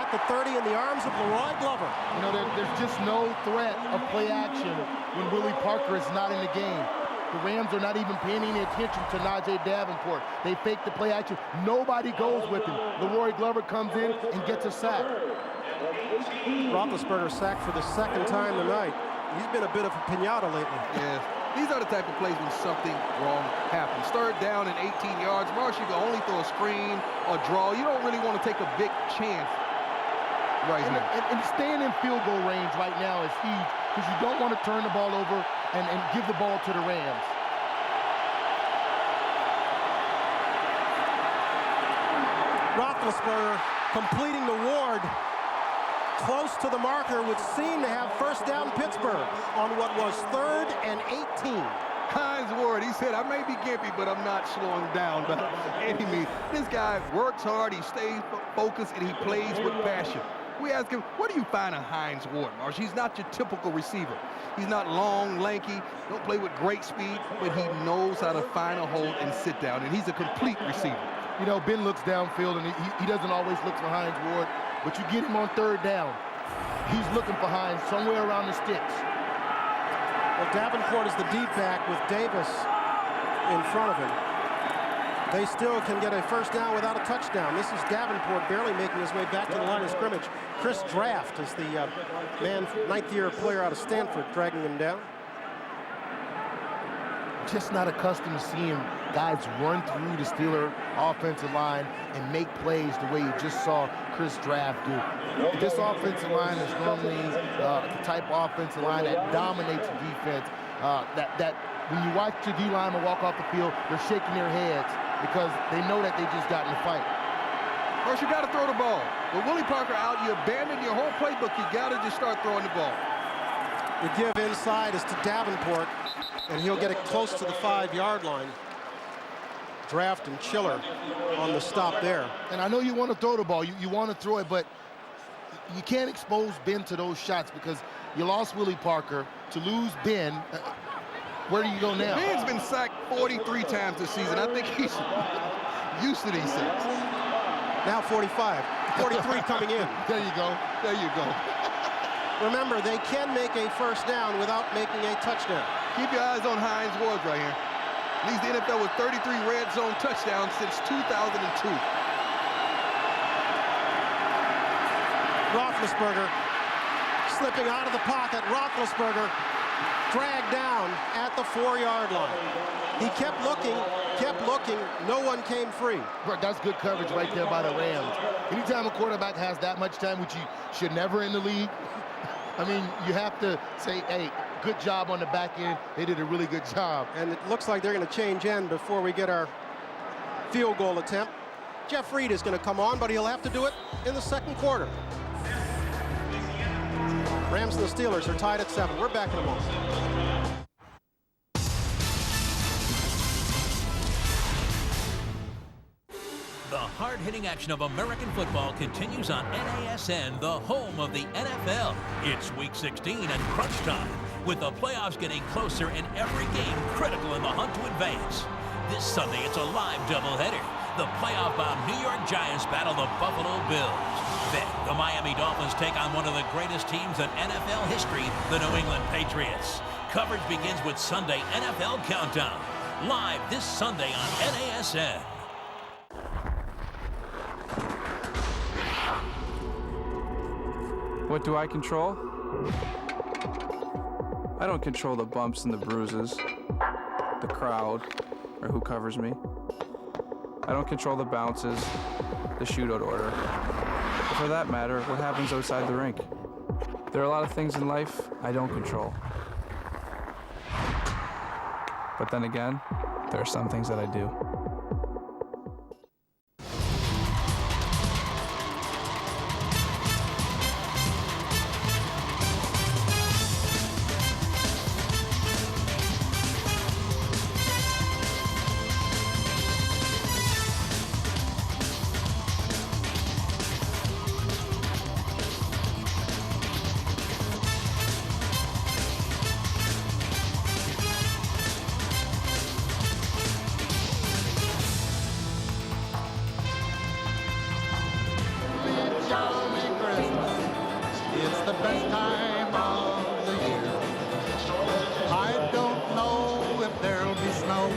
at the 30 in the arms of Leroy Glover. You know, there's just no threat of play action when Willie Parker is not in the game. The Rams are not even paying any attention to Najee Davenport. They fake the play action. Nobody goes with him. Leroy Glover comes in and gets a sack. Roethlisberger sacked for the second time tonight. He's been a bit of a pinata lately. Yes. These are the type of plays when something wrong happens. Third down and 18 yards. Marsh, you can only throw a screen or draw. You don't really want to take a big chance right here. And staying in field goal range right now is huge because you don't want to turn the ball over and give the ball to the Rams. Roethlisberger completing the Ward close to the marker, would seem to have first down Pittsburgh on what was 3rd and 18. Hines Ward, he said, I may be gimpy, but I'm not slowing down by any means. This guy works hard, he stays focused, and he plays with passion. We ask him, what do you find in Hines Ward, Marsh? He's not your typical receiver. He's not long, lanky, don't play with great speed, but he knows how to find a hole and sit down, and he's a complete receiver. You know, Ben looks downfield, and he doesn't always look for Hines Ward, but you get him on 3rd down. He's looking for Hines somewhere around the sticks. Well, Davenport is the deep back with Davis in front of him. They still can get a first down without a touchdown. This is Davenport barely making his way back to the line of scrimmage. Chris Draft is the man, 9th-year player out of Stanford, dragging him down. Just not accustomed to seeing guys run through the Steeler offensive line and make plays the way you just saw Chris Draft do. This offensive line is normally the type of offensive line that dominates the defense. That when you watch your D-lineman walk off the field, they're shaking their heads because they know that they just got in a fight. First, you got to throw the ball. With Willie Parker out, you abandon your whole playbook. You got to just start throwing the ball. The give inside is to Davenport, and he'll get it close to the 5-yard line. Draft and Chiller on the stop there. And I know you want to throw the ball. You want to throw it, but you can't expose Ben to those shots because you lost Willie Parker. To lose Ben, where do you go now? Ben's been sacked 43 times this season. I think he's used to these sacks. Now 45. 43 coming in. There you go. There you go. Remember, they can make a first down without making a touchdown. Keep your eyes on Hines Ward right here. Leads the NFL with 33 red zone touchdowns since 2002. Roethlisberger slipping out of the pocket. Roethlisberger dragged down at the 4-yard line. He kept looking, no one came free. That's good coverage right there by the Rams. Anytime a quarterback has that much time, which you should never in the league, I mean, you have to say, hey, good job on the back end. They did a really good job. And it looks like they're going to change end before we get our field goal attempt. Jeff Reed is going to come on, but he'll have to do it in the 2nd quarter. Rams and the Steelers are tied at 7. We're back in a moment. The hard-hitting action of American football continues on NASN, the home of the NFL. It's Week 16 and crunch time, with the playoffs getting closer and every game critical in the hunt to advance. This Sunday, it's a live doubleheader. The playoff-bound New York Giants battle the Buffalo Bills. Then, the Miami Dolphins take on one of the greatest teams in NFL history, the New England Patriots. Coverage begins with Sunday NFL Countdown, live this Sunday on NASN. What do I control? I don't control the bumps and the bruises, the crowd, or who covers me. I don't control the bounces, the shootout order, or for that matter, what happens outside the rink. There are a lot of things in life I don't control. But then again, there are some things that I do. best time of the year. I don't know if there'll be snow,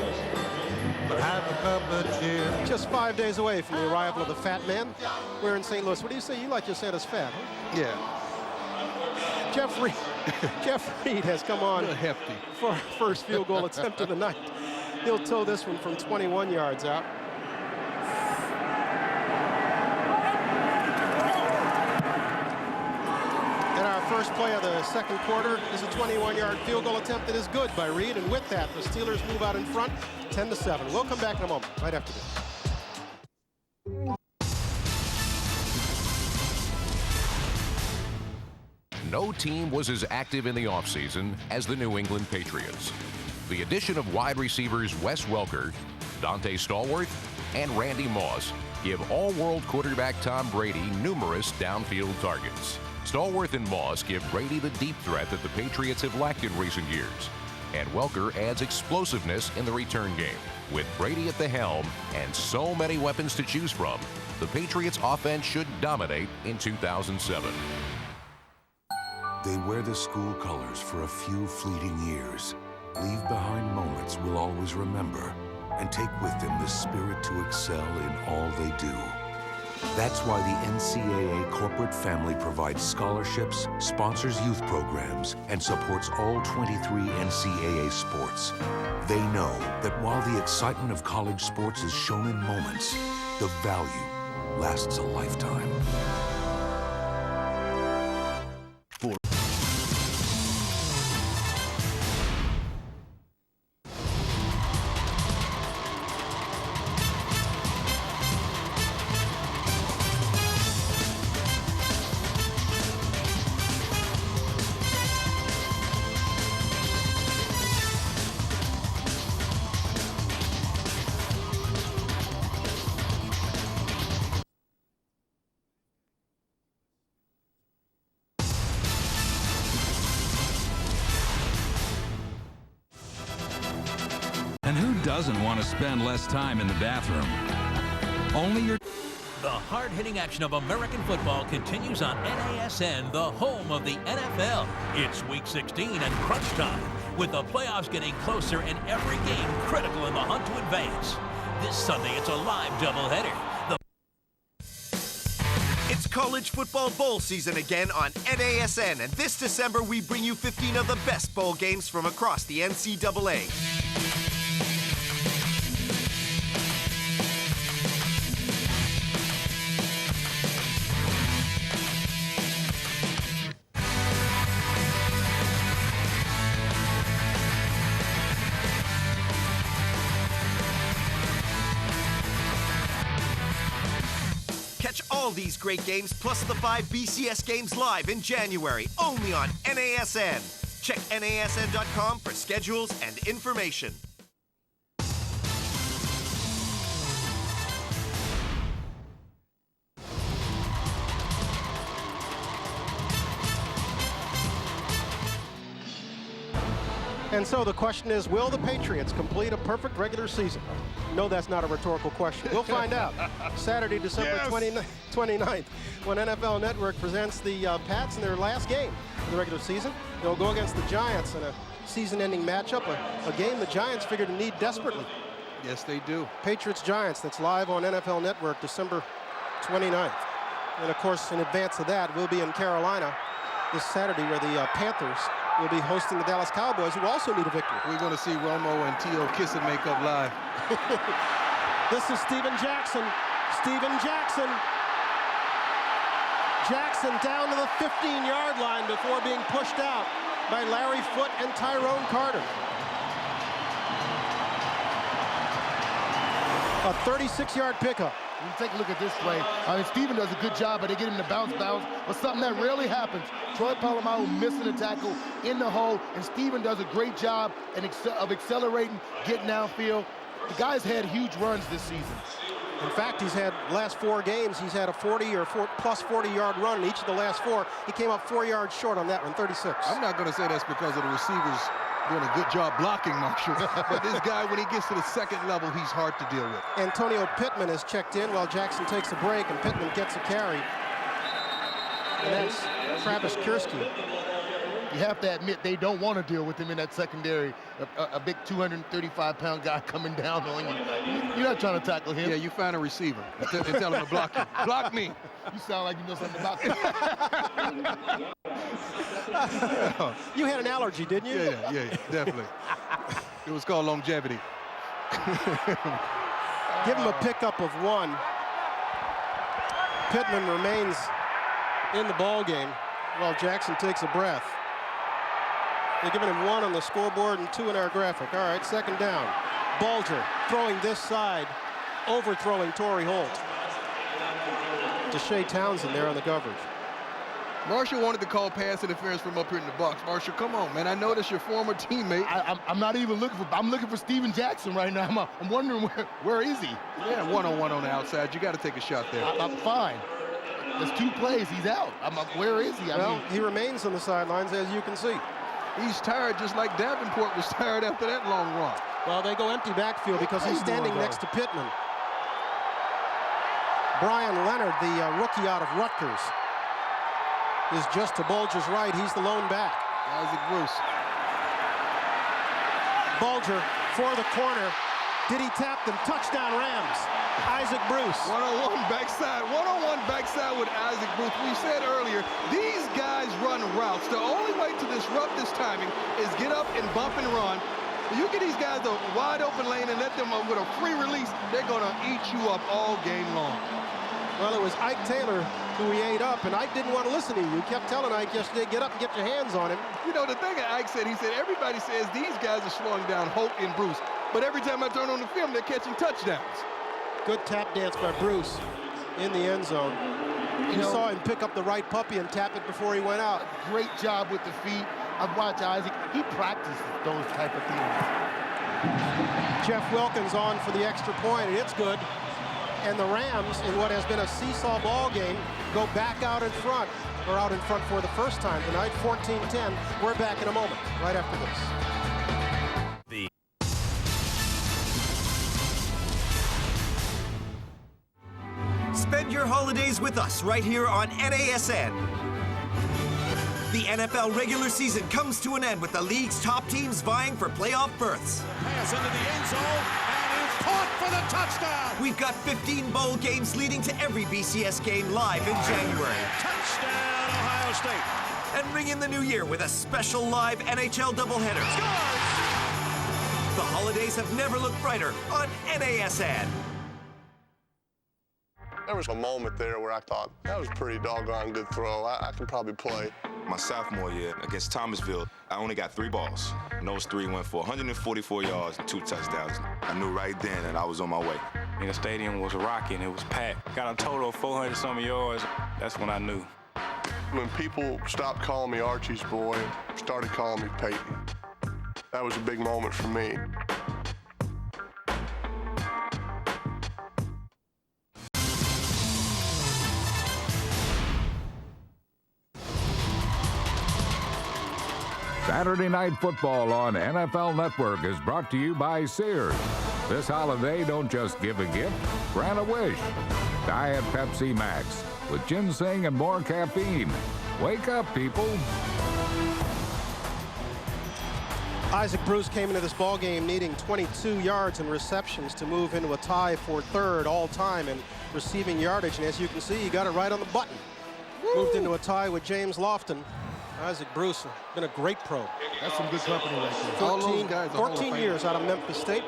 but have a cup of cheer. Just 5 days away from the arrival of the Fat Man. We're in St. Louis. What do you say? You like your Santa's fat, huh? Yeah. Jeff Reed has come on Hefty. for our first field goal attempt of the night. He'll toe this one from 21 yards out. And our first play of the second quarter is a 21-yard field goal attempt that is good by Reed. And with that, the Steelers move out in front, 10-7. We'll come back in a moment, right after this. No team was as active in the offseason as the New England Patriots. The addition of wide receivers Wes Welker, Dante Stallworth, and Randy Moss give all-world quarterback Tom Brady numerous downfield targets. Stallworth and Moss give Brady the deep threat that the Patriots have lacked in recent years. And Welker adds explosiveness in the return game. With Brady at the helm and so many weapons to choose from, the Patriots' offense should dominate in 2007. They wear the school colors for a few fleeting years, leave behind moments we'll always remember, and take with them the spirit to excel in all they do. That's why the NCAA corporate family provides scholarships, sponsors youth programs, and supports all 23 NCAA sports. They know that while the excitement of college sports is shown in moments, the value lasts a lifetime. And who doesn't want to spend less time in the bathroom? Only your... The hard-hitting action of American football continues on NASN, the home of the NFL. It's Week 16 and crunch time, with the playoffs getting closer and every game critical in the hunt to advance. This Sunday, it's a live doubleheader. It's college football bowl season again on NASN, and this December we bring you 15 of the best bowl games from across the NCAA. Catch all these great games plus the 5 BCS games live in January, only on NASN. Check NASN.com for schedules and information. And so the question is, will the Patriots complete a perfect regular season? No, that's not a rhetorical question. We'll find out Saturday, December 29th, when NFL Network presents the Pats in their last game of the regular season. They'll go against the Giants in a season-ending matchup, a game the Giants figure to need desperately. Yes, they do. Patriots-Giants, that's live on NFL Network, December 29th. And, of course, in advance of that, we'll be in Carolina this Saturday where the Panthers will be hosting the Dallas Cowboys, who also need a victory. We're going to see Romo and T.O. kiss and make up live. This is Steven Jackson. Steven Jackson. Jackson down to the 15-yard line before being pushed out by Larry Foote and Tyrone Carter. A 36-yard pickup. When you take a look at this play, I mean, Steven does a good job, but they get him to bounce, but something that rarely happens. Troy Polamalu missing a tackle in the hole, and Steven does a great job of accelerating, getting downfield. The guy's had huge runs this season. In fact, he's had last 4 games, he's had a 40 or plus 40-yard run in each of the last 4. He came up 4 yards short on that one, 36. I'm not going to say that's because of the receivers doing a good job blocking, Marshall. But this guy, when he gets to the second level, he's hard to deal with. Antonio Pittman is checked in while Jackson takes a break, and Pittman gets a carry. and that's Travis Kirski. You have to admit they don't want to deal with him in that secondary. A big 235-pound guy coming down on you. You're not trying to tackle him. Yeah, you find a receiver and tell him to block you. Block me. You sound like you know something about that. You had an allergy, didn't you? Yeah, definitely. It was called longevity. Give him a pickup of 1. Pittman remains in the ball game while Jackson takes a breath. They're giving him 1 on the scoreboard and 2 in our graphic. All right, second down. Bulger throwing this side, overthrowing Torrey Holt. Deshae Townsend there on the coverage. Marshall wanted to call pass interference from up here in the box. Marshall, come on, man. I know that's your former teammate. I'm not even looking for. I'm looking for Steven Jackson right now. I'm wondering where is he? Yeah, one-on-one on the outside. You got to take a shot there. I'm fine. There's 2 plays. He's out. Where is he? Well, he remains on the sidelines, as you can see. He's tired, just like Davenport was tired after that long run. Well, they go empty backfield because he's standing next to Pittman. Brian Leonard, the rookie out of Rutgers, is just to Bulger's right. He's the lone back. Isaac Bruce. Bulger for the corner. Did he tap them? Touchdown Rams. Isaac Bruce. One-on-one backside with Isaac Bruce. We said earlier, these guys run routes. The only way to disrupt this timing is get up and bump and run. You get these guys a wide open lane and let them with a free release, they're going to eat you up all game long. Well, it was Ike Taylor who he ate up, and Ike didn't want to listen to you. You kept telling Ike yesterday, get up and get your hands on him. You know, the thing that Ike said, he said, everybody says these guys are slowing down Holt and Bruce, but every time I turn on the film, they're catching touchdowns. Good tap dance by Bruce in the end zone. You saw him pick up the right puppy and tap it before he went out. Great job with the feet. I've watched Isaac. He practices those type of things. Jeff Wilkins on for the extra point, and it's good. And the Rams, in what has been a seesaw ball game, go back out in front, or out in front for the first time tonight, 14-10. We're back in a moment, right after this. Spend your holidays with us right here on NASN. The NFL regular season comes to an end with the league's top teams vying for playoff berths. Pass into the end zone, and is caught for the touchdown! We've got 15 bowl games leading to every BCS game live in January. Touchdown, Ohio State! And ring in the new year with a special live NHL doubleheader. Scores! The holidays have never looked brighter on NASN. There was a moment there where I thought, that was a pretty doggone good throw. I can probably play. My sophomore year against Thomasville, I only got 3 balls. And those 3 went for 144 yards and 2 touchdowns. I knew right then that I was on my way. And the stadium was rocking, it was packed. Got a total of 400-some yards. That's when I knew. When people stopped calling me Archie's boy, started calling me Peyton, that was a big moment for me. Saturday Night Football on NFL Network is brought to you by Sears. This holiday, don't just give a gift, grant a wish. Diet Pepsi Max with ginseng and more caffeine. Wake up, people. Isaac Bruce came into this ball game needing 22 yards and receptions to move into a tie for third all-time in receiving yardage. And as you can see, he got it right on the button. Woo! Moved into a tie with James Lofton. Isaac Bruce, been a great pro. That's some good company right there. 14 years out of Memphis State.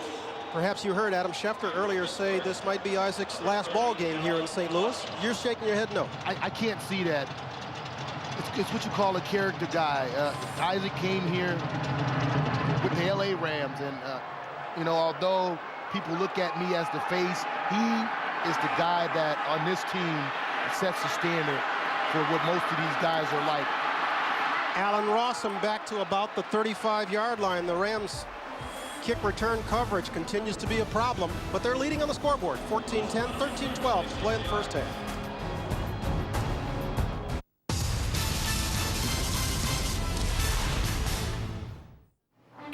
Perhaps you heard Adam Schefter earlier say this might be Isaac's last ball game here in St. Louis. You're shaking your head no. I can't see that. It's what you call a character guy. Isaac came here with the LA Rams, and although people look at me as the face, he is the guy that on this team sets the standard for what most of these guys are like. Allen Rossum back to about the 35-yard line. The Rams kick return coverage continues to be a problem, but they're leading on the scoreboard. 14-10, 13-12 to play in the first half.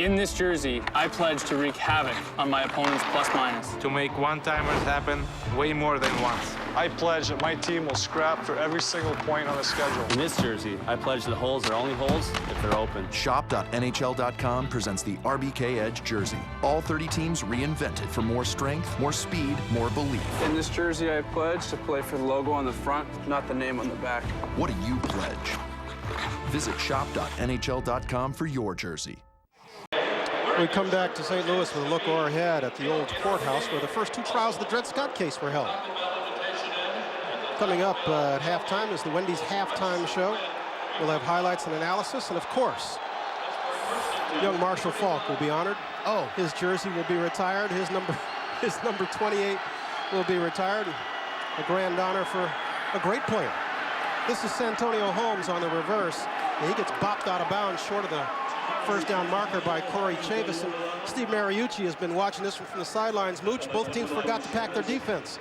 In this jersey, I pledge to wreak havoc on my opponent's plus-minus. To make one-timers happen way more than once. I pledge that my team will scrap for every single point on the schedule. In this jersey, I pledge that holes are only holes if they're open. Shop.nhl.com presents the RBK Edge jersey. All 30 teams reinvented for more strength, more speed, more belief. In this jersey, I pledge to play for the logo on the front, not the name on the back. What do you pledge? Visit shop.nhl.com for your jersey. We come back to St. Louis with a look overhead at the old courthouse where the first two trials of the Dred Scott case were held. Coming up at halftime is the Wendy's halftime show. We'll have highlights and analysis, and of course, young Marshall Faulk will be honored. Oh, his jersey will be retired. His number 28 will be retired. A grand honor for a great player. This is Santonio Holmes on the reverse. And he gets bopped out of bounds short of the first down marker by Corey Chavis. And Steve Mariucci has been watching this from the sidelines. Mooch, both teams forgot to pack their defense.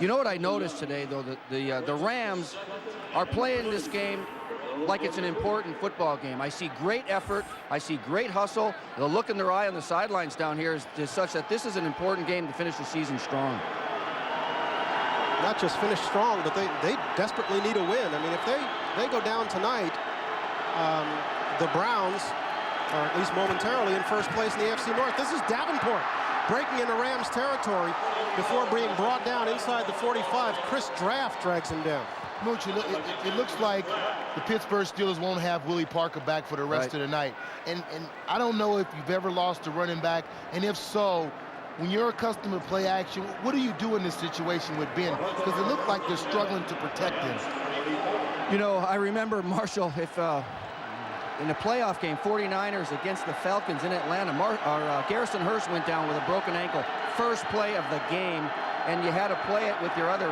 You know what I noticed today, though? The Rams are playing this game like it's an important football game. I see great effort. I see great hustle. The look in their eye on the sidelines down here is such that this is an important game to finish the season strong. Not just finish strong, but they desperately need a win. I mean, if they go down tonight, the Browns are at least momentarily in first place in the AFC North. This is Davenport breaking into Rams territory before being brought down inside the 45. Chris Draft drags him down. Mooch, it looks like the Pittsburgh Steelers won't have Willie Parker back for the rest of the night. And I don't know if you've ever lost a running back, and if so, when you're accustomed to play action, what do you do in this situation with Ben? Because it looked like they're struggling to protect him. You know, I remember, Marshall, if in the playoff game, 49ers against the Falcons in Atlanta, Garrison Hurst went down with a broken ankle. First play of the game, and you had to play it with your other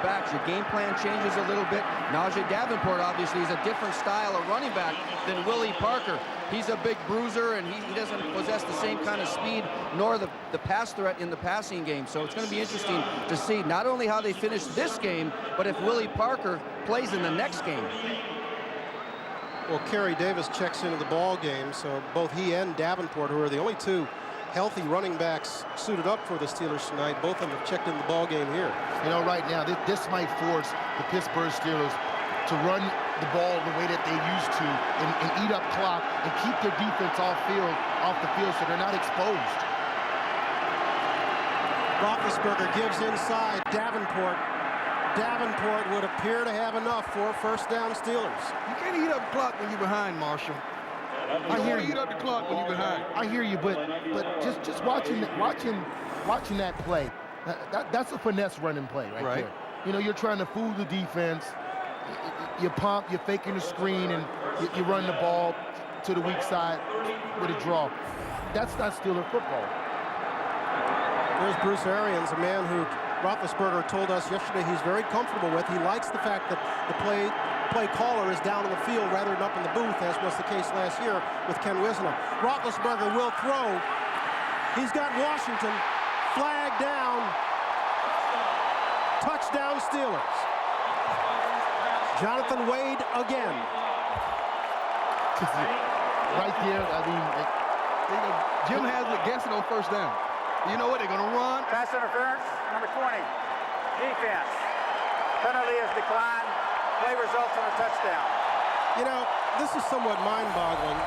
backs. Your game plan changes a little bit. Najee Davenport, obviously, is a different style of running back than Willie Parker. He's a big bruiser, and he doesn't possess the same kind of speed nor the pass threat in the passing game. So it's going to be interesting to see not only how they finish this game, but if Willie Parker plays in the next game. Well, Kerry Davis checks into the ball game, so both he and Davenport, who are the only two healthy running backs suited up for the Steelers tonight, both of them have checked in the ball game here. You know, right now, this might force the Pittsburgh Steelers to run the ball the way that they used to and eat up clock and keep their defense off the field so they're not exposed. Roethlisberger gives inside Davenport. Davenport would appear to have enough for first down Steelers. You can't eat up the clock when you're behind, Marshall. I hear you. Eat up the clock when you're behind. I hear you, but just watching that play, that's a finesse running play right there. You know, you're trying to fool the defense. You pump, you're faking the screen, and you run the ball to the weak side with a draw. That's not Steeler football. There's Bruce Arians, a man who Roethlisberger told us yesterday he's very comfortable with. He likes the fact that the play caller is down in the field rather than up in the booth, as was the case last year with Ken Wisner. Roethlisberger will throw. He's got Washington. Flag down. Touchdown Steelers. Jonathan Wade again. Right there, I mean, Jim has it guessing on first down. You know what? They're going to run. Pass interference, number 20. Defense. Penalty is declined. Play results in a touchdown. You know, this is somewhat mind-boggling.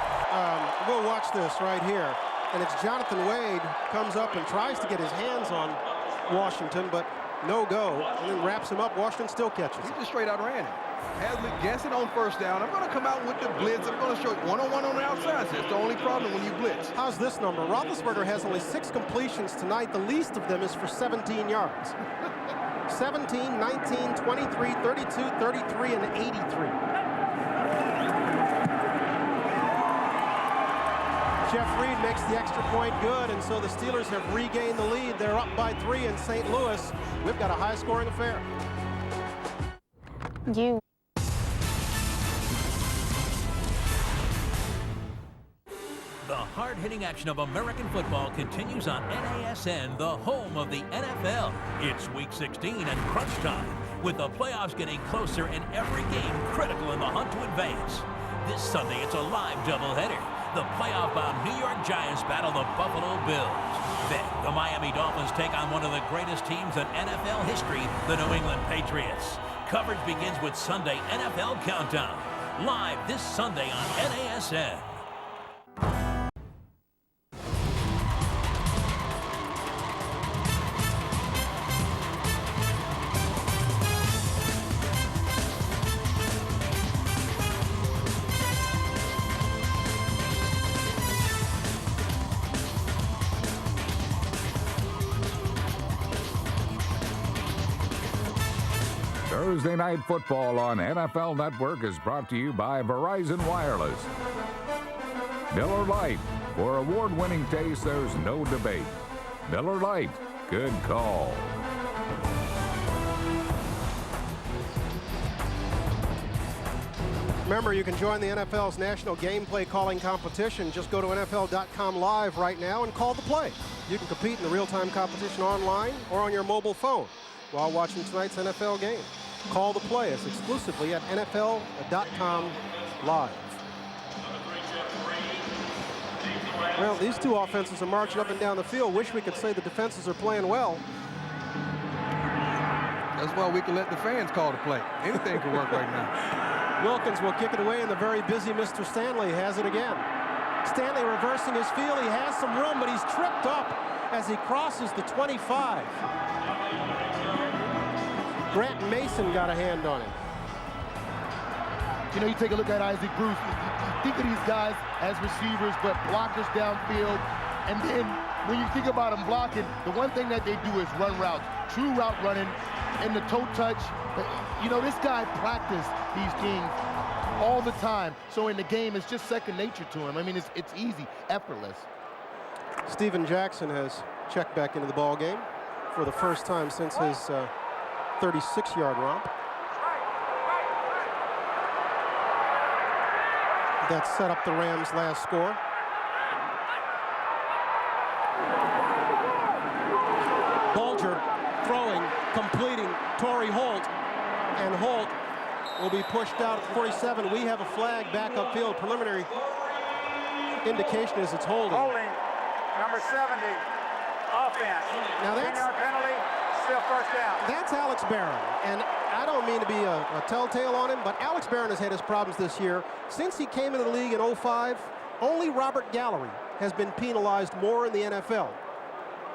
We'll watch this right here. And it's Jonathan Wade comes up and tries to get his hands on Washington, but no go. And then wraps him up. Washington still catches. He just straight out ran it. Haslett guessing on first down. I'm going to come out with the blitz. I'm going to show you one-on-one on the outside. That's the only problem when you blitz. How's this number? Roethlisberger has only 6 completions tonight. The least of them is for 17 yards. 17, 19, 23, 32, 33, and 83. Jeff Reed makes the extra point good, and so the Steelers have regained the lead. They're up by 3 in St. Louis. We've got a high-scoring affair. The hard-hitting action of American football continues on NASN, the home of the NFL. It's Week 16 and crunch time, with the playoffs getting closer and every game critical in the hunt to advance. This Sunday, it's a live doubleheader. the playoff-bound New York Giants battle the Buffalo Bills. Then the Miami Dolphins take on one of the greatest teams in NFL history, the New England Patriots. Coverage begins with Sunday NFL Countdown, live this Sunday on NASN. Thursday Night Football on NFL Network is brought to you by Verizon Wireless. Miller Lite. For award-winning taste, there's no debate. Miller Lite. Good call. Remember, you can join the NFL's national gameplay calling competition. Just go to NFL.com live right now and call the play. You can compete in the real-time competition online or on your mobile phone while watching tonight's NFL game. Call the play. It's exclusively at NFL.com live. Well, these two offenses are marching up and down the field. Wish we could say the defenses are playing well. That's why we can let the fans call the play. Anything can work right now. Wilkins will kick it away, and the very busy Mr. Stanley has it again. Stanley reversing his field. He has some room, but he's tripped up as he crosses the 25. Grant Mason got a hand on him. You know, you take a look at Isaac Bruce. You think of these guys as receivers, but blockers downfield. And then when you think about them blocking, the one thing that they do is run routes. True route running and the toe touch. You know, this guy practiced these things all the time. So in the game, it's just second nature to him. I mean, it's easy, effortless. Steven Jackson has checked back into the ball game for the first time since his 36-yard romp. That set up the Rams' last score. Bulger throwing, completing, Torrey Holt, and Holt will be pushed out at 47. We have a flag back upfield. Preliminary indication is it's holding. Holding, number 70, offense. Now that's 10-yard penalty, still first down. That's Alex Barron, and I don't mean to be a telltale on him, but Alex Barron has had his problems this year. Since he came into the league in 05, only Robert Gallery has been penalized more in the NFL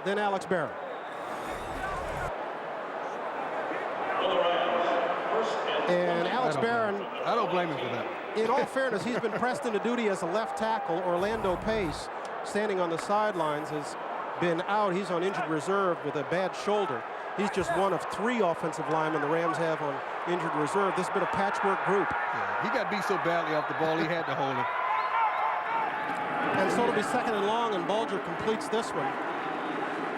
than Alex Barron. And Alex Barron, I don't blame him for that. In all fairness, he's been pressed into duty as a left tackle. Orlando Pace, standing on the sidelines, has been out. He's on injured reserve with a bad shoulder. He's just one of 3 offensive linemen the Rams have on injured reserve. This has been a patchwork group. Yeah, he got beat so badly off the ball, he had to hold him. And so it'll be second and long, and Bulger completes this one.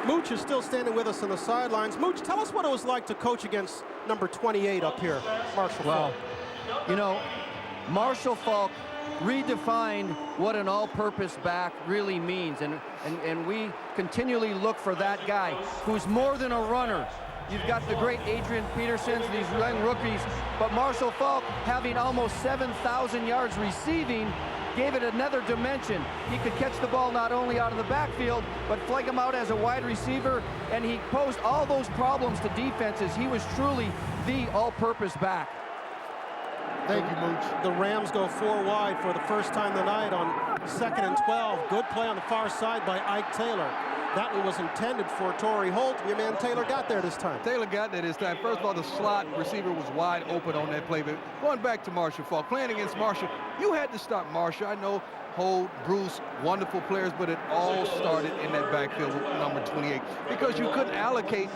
Mooch is still standing with us on the sidelines. Mooch, tell us what it was like to coach against number 28 up here, Marshall Faulk. Well, you know, Marshall Faulk redefined what an all-purpose back really means, and we continually look for that guy who's more than a runner. You've got the great Adrian Petersons, these young rookies, but Marshall Faulk, having almost 7,000 yards receiving, gave it another dimension. He could catch the ball not only out of the backfield, but flag him out as a wide receiver, and he posed all those problems to defenses. He was truly the all-purpose back. Thank you, Mooch. The Rams go 4 wide for the first time tonight on 2nd and 12. Good play on the far side by Ike Taylor. That one was intended for Torrey Holt. Your man Taylor got there this time. Taylor got there this time. First of all, the slot receiver was wide open on that play. But going back to Marshall Faulk, playing against Marshall, you had to stop Marshall. I know Holt, Bruce, wonderful players, but it all started in that backfield with number 28 because you couldn't allocate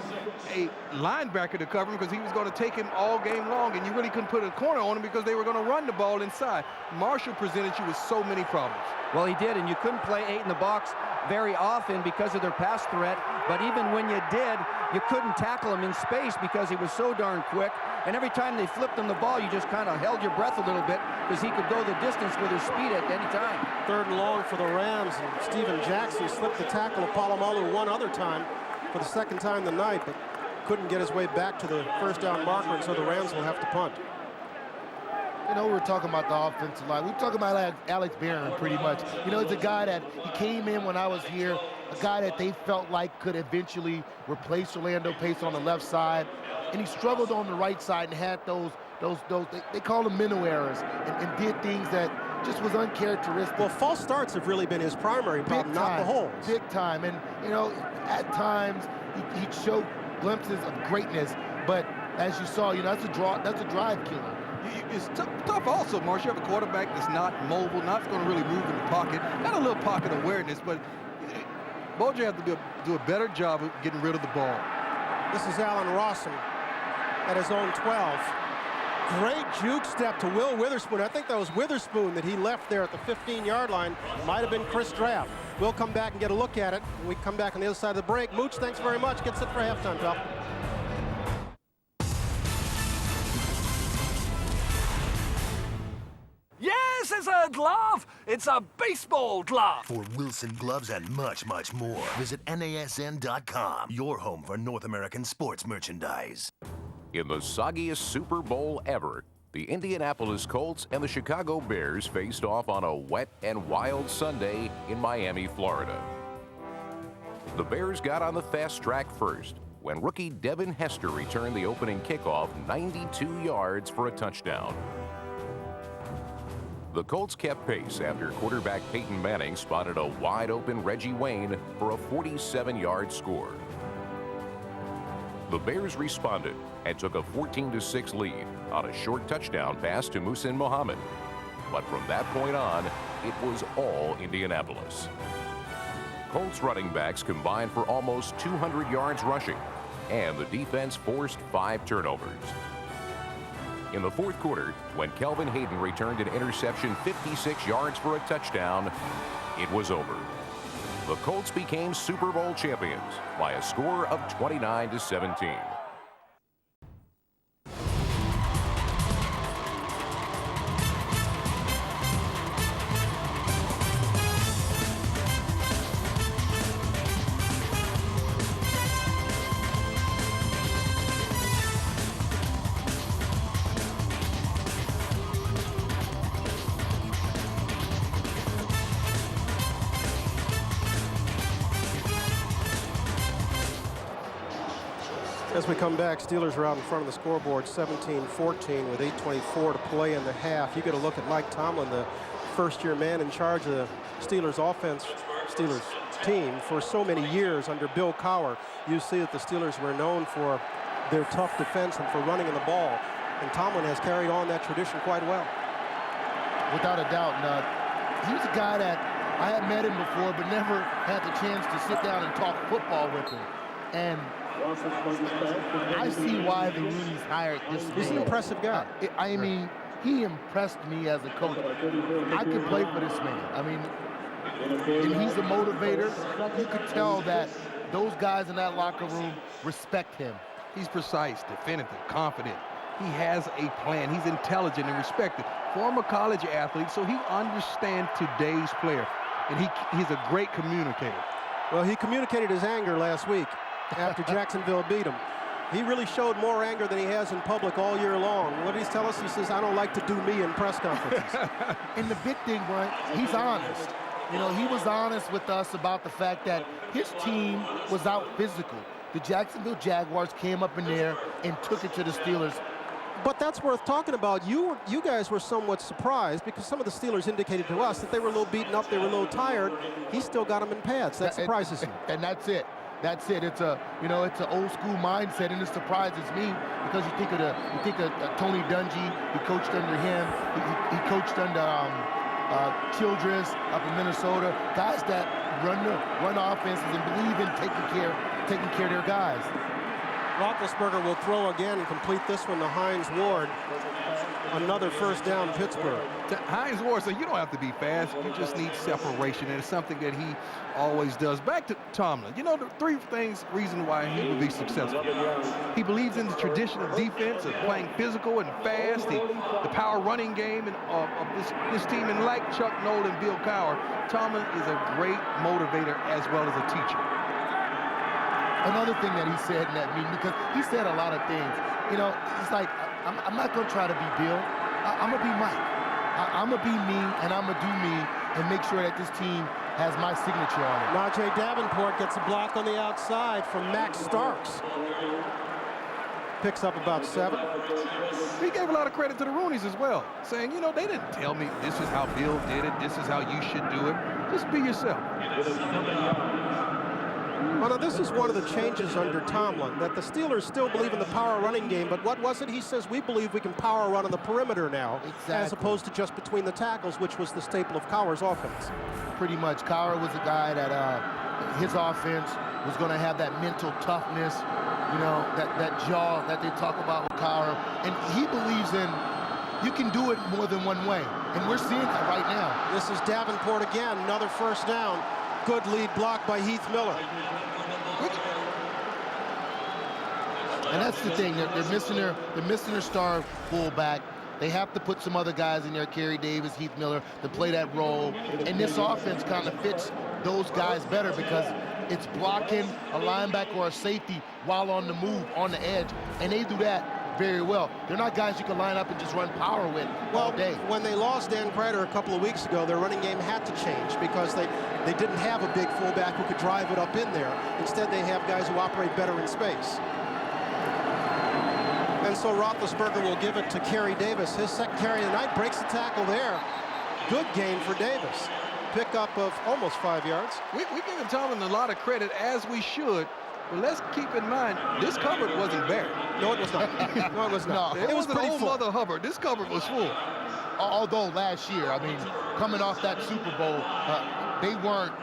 a linebacker to cover him because he was going to take him all game long, and you really couldn't put a corner on him because they were going to run the ball inside. Marshall presented you with so many problems. Well, he did, and you couldn't play 8 in the box very often because of their pass threat, but even when you did, you couldn't tackle him in space because he was so darn quick, and every time they flipped him the ball, you just kind of held your breath a little bit because he could go the distance with his speed at any time. 3rd and long for the Rams, and Steven Jackson slipped the tackle of Palomalu one other time for the 2nd time tonight, but couldn't get his way back to the first down marker, and so the Rams will have to punt. you know, we were talking about the offensive line. We were talking about Alex Barron pretty much. You know, it's a guy that he came in when I was here, a guy that they felt like could eventually replace Orlando Pace on the left side. And he struggled on the right side and had those they call them minnow errors and did things that just was uncharacteristic. Well, false starts have really been his primary problem, not the holes. Big time. And, you know, at times he'd show glimpses of greatness, but as you saw, you know, that's a drive killer. It's tough also, Marsh. You have a quarterback that's not mobile, not going to really move in the pocket, got a little pocket awareness, but Bojo have to do a better job of getting rid of the ball. This is Allen Rawson at his own 12. Great juke step to Will Witherspoon. I think that was Witherspoon that he left there at the 15-yard line. Might have been Chris Draft. We'll come back and get a look at it when we come back on the other side of the break. Mooch, thanks very much. Get set for halftime, pal. Yes, it's a glove. It's a baseball glove. For Wilson gloves and much, much more, visit NASN.com, your home for North American sports merchandise. In the soggiest Super Bowl ever, the Indianapolis Colts and the Chicago Bears faced off on a wet and wild Sunday in Miami, Florida. The Bears got on the fast track first when rookie Devin Hester returned the opening kickoff 92 yards for a touchdown. The Colts kept pace after quarterback Peyton Manning spotted a wide-open Reggie Wayne for a 47-yard score. The Bears responded and took a 14-6 lead on a short touchdown pass to Muhsin Muhammad. But from that point on, it was all Indianapolis. Colts running backs combined for almost 200 yards rushing, and the defense forced 5 turnovers. In the fourth quarter, when Kelvin Hayden returned an interception 56 yards for a touchdown, it was over. The Colts became Super Bowl champions by a score of 29-17. As we come back, Steelers are out in front of the scoreboard, 17-14 with 8:24 to play in the half. You get a look at Mike Tomlin, the first-year man in charge of the Steelers offense, Steelers team for so many years under Bill Cowher. You see that the Steelers were known for their tough defense and for running in the ball. And Tomlin has carried on that tradition quite well. Without a doubt. He was a guy that I had met him before, but never had the chance to sit down and talk football with him. And I see why the Rooney's hired this man. He's an impressive guy. I mean, he impressed me as a coach. I could play for this man. I mean, and he's a motivator. You could tell that those guys in that locker room respect him. He's precise, definitive, confident. He has a plan. He's intelligent and respected. Former college athlete, so he understands today's player. And he's a great communicator. Well, he communicated his anger last week after Jacksonville beat him. He really showed more anger than he has in public all year long. What did he tell us? He says, I don't like to do me in press conferences. And the big thing, Brian, he's honest. You know, he was honest with us about the fact that his team was out physical. The Jacksonville Jaguars came up in there and took it to the Steelers. But that's worth talking about. You guys were somewhat surprised because some of the Steelers indicated to us that they were a little beaten up, they were a little tired. He still got them in pads. That surprises you. And that's it. That's it. It's a, you know, it's an old school mindset, and it surprises me because you think of Tony Dungy. He coached under him. He coached under Childress up in Minnesota. Guys that run offenses and believe in taking care of their guys. Roethlisberger will throw again and complete this one to Hines Ward. Another first down, Pittsburgh. Hines Ward said, you don't have to be fast. You just need separation, and it's something that he always does. Back to Tomlin. You know, the three reasons why he will be successful. He believes in the tradition of defense, of playing physical and fast, the power running game of this team. And like Chuck Noll and Bill Cowher, Tomlin is a great motivator as well as a teacher. Another thing that he said in that meeting, because he said a lot of things. You know, it's like, I'm not going to try to be Bill. I'm going to be Mike. I'm going to be me, and I'm going to do me and make sure that this team has my signature on it. Najee Davenport gets a block on the outside from Max Starks. Picks up about 7. He gave a lot of credit to the Rooneys as well, saying, you know, they didn't tell me this is how Bill did it, this is how you should do it. Just be yourself. Well, now, this is one of the changes under Tomlin, that the Steelers still believe in the power running game, but what was it? He says, we believe we can power run on the perimeter now, as opposed to just between the tackles, which was the staple of Cowher's offense. Pretty much. Cowher was a guy that his offense was going to have that mental toughness, you know, that jaw that they talk about with Cowher. And he believes in you can do it more than one way. And we're seeing that right now. This is Davenport again, another first down. Good lead block by Heath Miller. And that's the thing, they're missing their star fullback. They have to put some other guys in there, Kerry Davis, Heath Miller, to play that role. And this offense kind of fits those guys better because it's blocking a linebacker or a safety while on the move, on the edge. And they do that very well. They're not guys you can line up and just run power with all day. When they lost Dan Kreider a couple of weeks ago, their running game had to change because they didn't have a big fullback who could drive it up in there. Instead, they have guys who operate better in space. And so Roethlisberger will give it to Kerry Davis. His second carry of the night, breaks the tackle there. Good gain for Davis. Pickup of almost 5 yards. We're giving Tomlin a lot of credit, as we should. But let's keep in mind, this cupboard wasn't bare. No, it was not. No, it was not. It was pretty full. Mother Hubbard. This cupboard was full. Although last year, I mean, coming off that Super Bowl, they weren't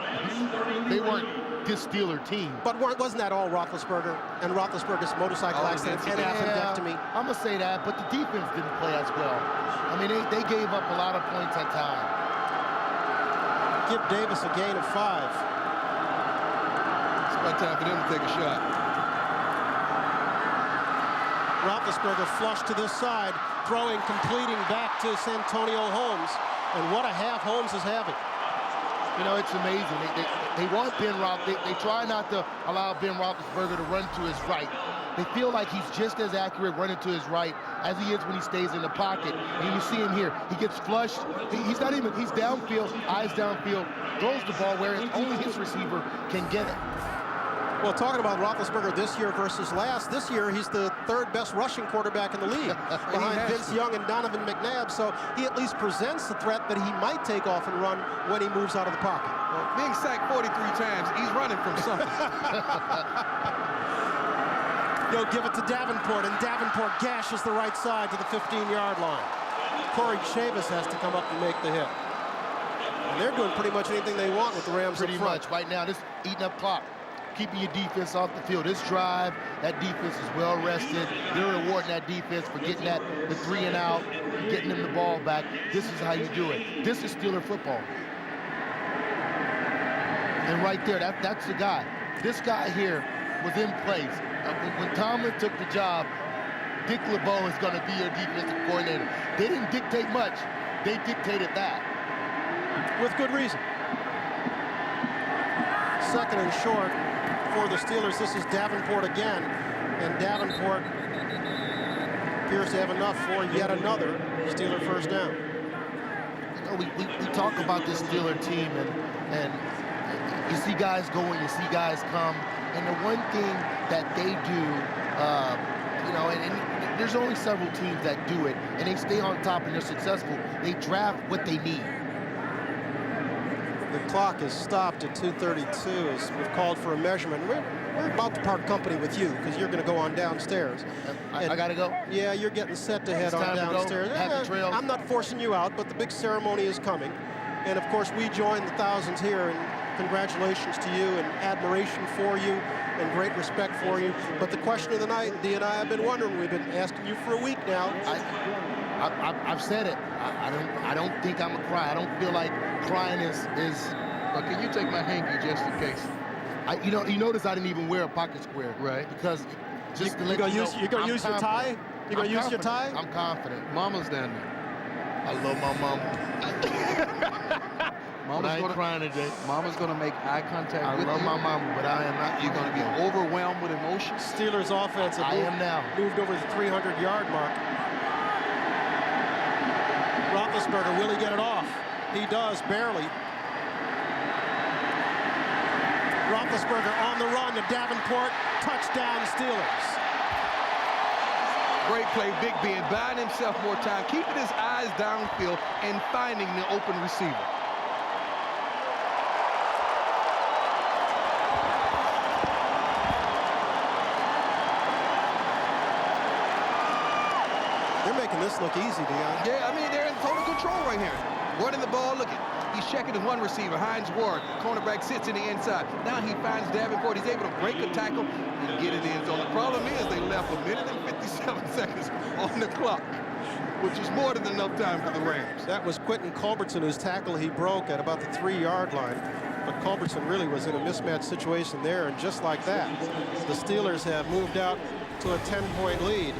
this Steeler team. But wasn't that all Roethlisberger and Roethlisberger's motorcycle accident and appendectomy? I'm going to say that, but the defense didn't play as well. I mean, they gave up a lot of points at times. Give Davis a gain of 5. It's about time for them to take a shot. Roethlisberger flushed to this side, throwing, completing back to Santonio Holmes. And what a half Holmes is having. You know, it's amazing. They want Ben Roethlisberger. They try not to allow Ben Roethlisberger to run to his right. They feel like he's just as accurate running to his right as he is when he stays in the pocket. And you see him here. He gets flushed. He's downfield, eyes downfield, throws the ball where only his receiver can get it. Well, talking about Roethlisberger this year versus last, this year he's the 3rd best rushing quarterback in the league behind Vince Young and Donovan McNabb, so he at least presents the threat that he might take off and run when he moves out of the pocket. Well, being sacked 43 times, he's running from something. They'll give it to Davenport, and Davenport gashes the right side to the 15-yard line. Corey Chavis has to come up and make the hit. And they're doing pretty much anything they want with the Rams pretty up front. much. Right now, just eating up clock. Keeping your defense off the field. This drive, that defense is well rested. They're rewarding that defense for getting the 3 and out, getting them the ball back. This is how you do it. This is Steeler football. And right there, that's the guy. This guy here was in place. When Tomlin took the job, Dick LeBeau is going to be your defensive coordinator. They didn't dictate much. They dictated that. With good reason. 2nd and short for the Steelers. This is Davenport again, and Davenport appears to have enough for yet another Steeler first down. You know, we talk about this Steeler team, and you see guys go and you see guys come, and the one thing that they do, you know, and there's only several teams that do it, and they stay on top and they're successful. They draft what they need. The clock is stopped at 2:32 as we've called for a measurement. We're about to part company with you because you're going to go on downstairs. I got to go? Yeah, you're getting set to head on downstairs. I'm not forcing you out, but the big ceremony is coming. And, of course, we join the thousands here, and congratulations to you and admiration for you and great respect for you. But the question of the night, Dee and I have been wondering, we've been asking you for a week now. I've said it. I don't think I'm a cry. I don't feel like crying is. Well, can you take my hanky just in case? You notice I didn't even wear a pocket square. Right. Because just to let you're you know, gonna use your tie? You're gonna use your tie? I'm confident. Mama's down there. I love my mama. Mama's gonna crying today. Mama's gonna make eye contact with you. I love my mama, but I am not. You're gonna be overwhelmed with emotion. Steelers offense moved over the 300-yard mark. Roethlisberger, will he get it off? He does, barely. Roethlisberger on the run to Davenport. Touchdown, Steelers. Great play, Big Ben buying himself more time, keeping his eyes downfield and finding the open receiver. They're making this look easy, Deion. Yeah, I mean, they're in total control right here. Running the ball, look at. He's checking his one receiver, Hines Ward. Cornerback sits in the inside. Now he finds Davenport. He's able to break a tackle and get it in. So the problem is they left 1 minute and 57 seconds on the clock, which is more than enough time for the Rams. That was Quentin Culbertson, whose tackle he broke at about the 3-yard line. But Culbertson really was in a mismatched situation there, and just like that, the Steelers have moved out to a 10-point lead.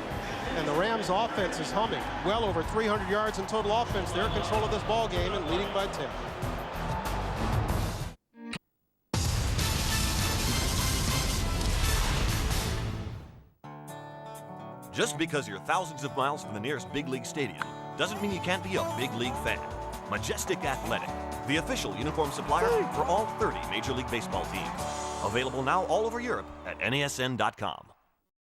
And the Rams offense is humming. Well over 300 yards in total offense. They're in control of this ball game and leading by 10. Just because you're thousands of miles from the nearest big league stadium doesn't mean you can't be a big league fan. Majestic Athletic, the official uniform supplier for all 30 Major League Baseball teams. Available now all over Europe at NASN.com.